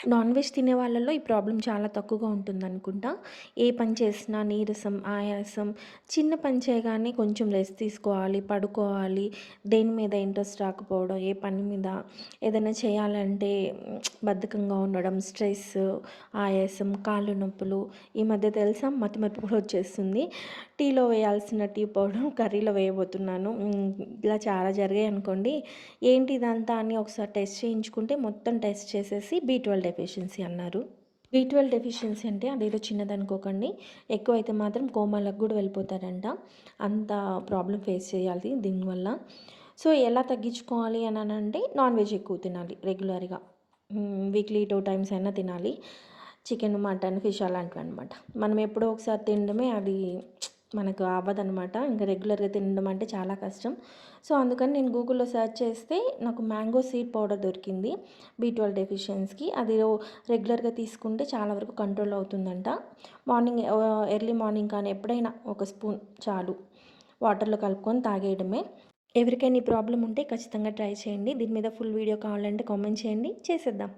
Non veg తినే వాళ్ళలో ఈ ప్రాబ్లమ్ చాలా తక్కువగా ఉంటుందనుకుంటా. ఏ పని చేసినా నీరసం, ఆయాసం, చిన్న పని చేయగానే కొంచెం రెస్ట్ తీసుకోవాలి, పడుకోవాలి, దేని మీద ఇంట్రెస్ట్ రాకపోవడం, ఏ పని మీద ఏదైనా చేయాలంటే బద్ధకంగా ఉండడం, స్ట్రెస్, ఆయాసం, కాళ్ళు నొప్పులు. ఈ మధ్య తెలుసా మతిమరుపు కూడా వచ్చేస్తుంది. టీలో వేయాల్సిన టీ పౌడర్ కర్రీలో వేయబోతున్నాను. ఇలా చాలా జరిగాయనుకోండి. ఏంటి ఇదంతా అని ఒకసారి టెస్ట్ చేయించుకుంటే మొత్తం టెస్ట్ చేసేసి బి12 డెఫిషియన్సీ అన్నారు. బి12 డెఫిషియన్సీ అంటే అదేదో చిన్నదనుకోకండి. ఎక్కువైతే మాత్రం కోమాలకు కూడా వెళ్ళిపోతారంట. అంత ప్రాబ్లమ్ ఫేస్ చేయాలి దీనివల్ల. సో ఎలా తగ్గించుకోవాలి అని అంటే నాన్ వెజ్ ఎక్కువ తినాలి రెగ్యులర్గా. వీక్లీ 2 టైమ్స్ అయినా తినాలి. చికెన్, మటన్, ఫిష్ అలాంటివి అనమాట. మనం ఎప్పుడో ఒకసారి తినడమే అది మనకు అవ్వదనమాట. ఇంకా రెగ్యులర్గా తినడం అంటే చాలా కష్టం. సో అందుకని నేను గూగుల్‌లో సెర్చ్ చేస్తే నాకు మ్యాంగో సీడ్ పౌడర్ దొరికింది. బి12 డెఫిషియన్సీకి అది రెగ్యులర్గా తీసుకుంటే చాలా వరకు కంట్రోల్ అవుతుందంట. మార్నింగ్ ఎర్లీ మార్నింగ్ కానీ ఎప్పుడైనా ఒక స్పూన్ చాలు. వాటర్‌లో కలుపుకొని తాగేయడమే. ఎవరికైనా ఈ ప్రాబ్లమ్ ఉంటే ఖచ్చితంగా ట్రై చేయండి. దీని మీద ఫుల్ వీడియో కావాలంటే కామెంట్ చేయండి. చేసేద్దాం.